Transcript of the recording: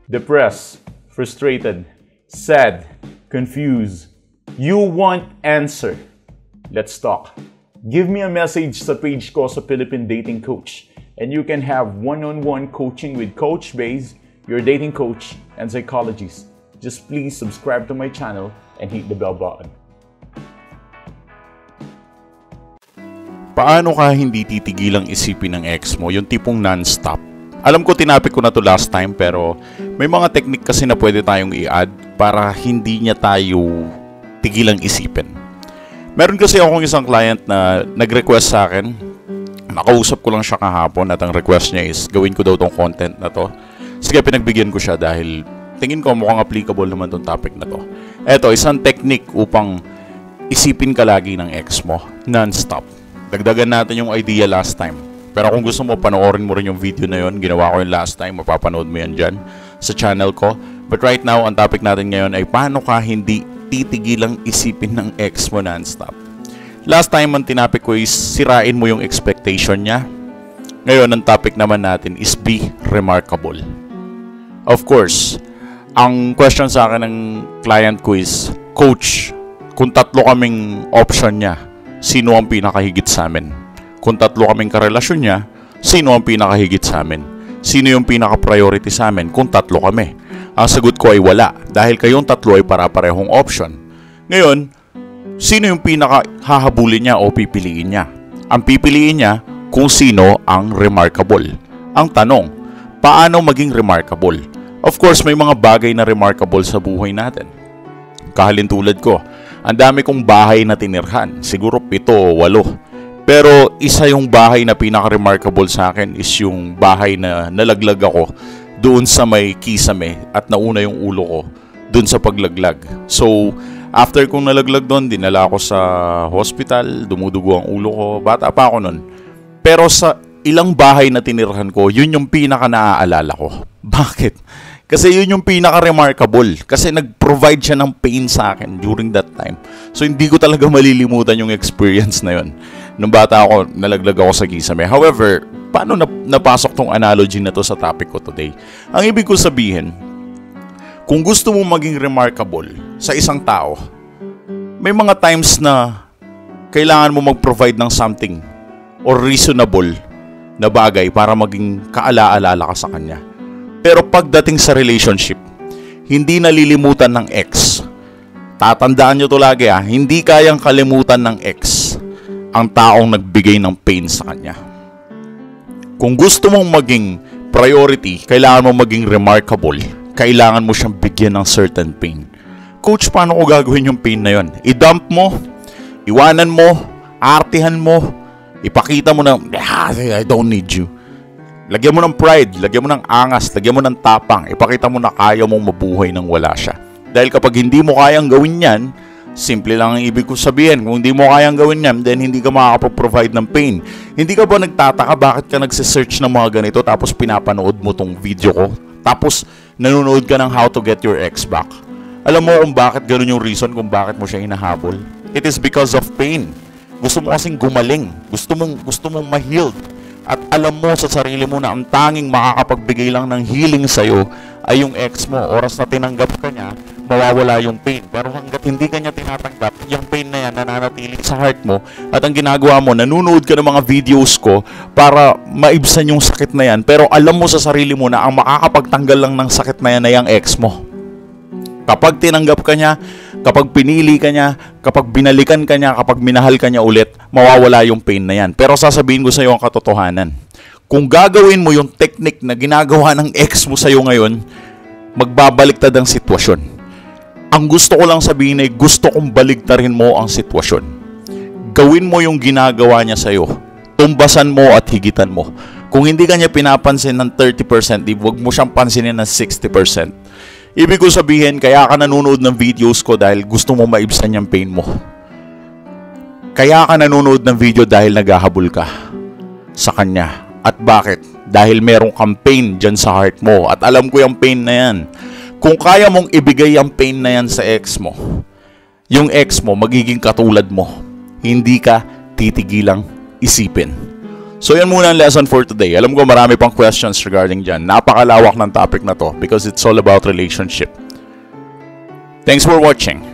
depressed, frustrated, sad, confused. You want answer. Let's talk. Give me a message sa page ko sa Philippine Dating Coach and you can have one-on-one coaching with Coach Baze, your dating coach and psychologist. Just please subscribe to my channel and hit the bell button. Paano ka hindi titigilang isipin ng ex mo, yung tipong non-stop? Alam ko tinapik ko na to last time pero may mga technique kasi na pwede tayong i-add para hindi niya tayo tigilang isipin. Meron kasi akong isang client na nag-request sa akin. Nakausap ko lang siya kahapon at ang request niya is gawin ko daw tong content na to. Sige, pinagbigyan ko siya dahil tingin ko mukhang applicable naman tong topic na to. Eto, isang technique upang isipin ka lagi ng ex mo non-stop. Dagdagan natin yung idea last time. Pero kung gusto mo, panoorin mo rin yung video na yun. Ginawa ko yung last time. Mapapanood mo yan dyan sa channel ko. But right now, ang topic natin ngayon ay paano ka hindi titigilang isipin ng ex mo non-stop. Last time, ang tinapik ko is sirain mo yung expectation niya. Ngayon, ang topic naman natin is be remarkable. Of course, ang question sa akin ng client ko is, Coach, kung tatlo kaming option niya, sino ang pinakahigit sa amin? Kung tatlo kaming karelasyon niya, sino ang pinakahigit sa amin? Sino yung pinaka-priority sa amin kung tatlo kami? Ang sagot ko ay wala dahil kayong tatlo ay para-parehong option. Ngayon, sino yung pinaka-hahabulin niya o pipiliin niya? Ang pipiliin niya kung sino ang remarkable. Ang tanong, paano maging remarkable? Of course, may mga bagay na remarkable sa buhay natin. Kahalintulad ko, ang dami kong bahay na tinirhan, siguro 7 o 8. Pero isa yung bahay na pinaka-remarkable sa akin is yung bahay na nalaglag ako doon sa may kisame at nauna yung ulo ko doon sa paglaglag. So, after kong nalaglag doon, dinala ako sa hospital, dumudugo ang ulo ko, bata pa ako noon. Pero sa ilang bahay na tinirhan ko, yun yung pinaka-naaalala ko. Bakit? Kasi yun yung pinaka-remarkable. Kasi nag-provide siya ng pain sa akin during that time. So, hindi ko talaga malilimutan yung experience na yun. Nung bata ako, nalaglag ako sa kisame. However, paano napasok tong analogy na to sa topic ko today? Ang ibig ko sabihin, kung gusto mo maging remarkable sa isang tao, may mga times na kailangan mo mag-provide ng something or reasonable na bagay para maging kaala-alala ka sa kanya. Pero pagdating sa relationship, hindi nalilimutan ng ex. Tatandaan nyo to lagi hindi kayang kalimutan ng ex ang taong nagbigay ng pain sa kanya. Kung gusto mong maging priority, kailangan mo maging remarkable. Kailangan mo siyang bigyan ng certain pain. Coach, paano ko gagawin yung pain na yun? I-dump mo, iwanan mo, artihan mo, ipakita mo na, I don't need you. Lagyan mo ng pride, lagyan mo ng angas, lagyan mo ng tapang, ipakita mo na kaya mong mabuhay nang wala siya. Dahil kapag hindi mo kayang gawin yan, simple lang ang ibig ko sabihin. Kung hindi mo kayang gawin yan, then hindi ka makakapag-provide ng pain. Hindi ka ba nagtataka bakit ka nagsisearch ng mga ganito tapos pinapanood mo tong video ko? Tapos nanonood ka ng How to Get Your Ex Back. Alam mo kung bakit ganun yung reason kung bakit mo siya hinahabol? It is because of pain. Gusto mo kasing gumaling. Gusto mong ma-healed. At alam mo sa sarili mo na ang tanging makakapagbigay lang ng healing sa'yo ay yung ex mo. Oras na tinanggap ka niya, mawawala yung pain. Pero hanggat hindi ka niya tinatanggap, yung pain na yan nananatili sa heart mo. At ang ginagawa mo, nanonood ka ng mga videos ko para maibsan yung sakit na yan. Pero alam mo sa sarili mo na ang makakapagtanggal lang ng sakit na yan ay ang ex mo. Kapag tinanggap ka niya, kapag pinili ka niya, kapag binalikan ka niya, kapag minahal ka niya ulit, mawawala yung pain na yan. Pero sasabihin ko sa iyo ang katotohanan. Kung gagawin mo yung technique na ginagawa ng ex mo sa iyo ngayon, magbabaliktad ang sitwasyon. Ang gusto ko lang sabihin ay gusto kong baligtarin mo ang sitwasyon. Gawin mo yung ginagawa niya sa iyo. Tumbasan mo at higitan mo. Kung hindi ka niya pinapansin ng 30%, huwag mo siyang pansinin ng 60%. Ibig ko sabihin, kaya ka nanonood ng videos ko dahil gusto mo maibsan yung pain mo. Kaya ka nanonood ng video dahil naghahabol ka sa kanya. At bakit? Dahil merong kang pain dyan sa heart mo. At alam ko yung pain na yan. Kung kaya mong ibigay ang pain na yan sa ex mo, yung ex mo magiging katulad mo. Hindi ka titigilang isipin. So yan muna ang lesson for today. Alam ko marami pang questions regarding dyan. Napakalawak ng topic na to because it's all about relationship. Thanks for watching.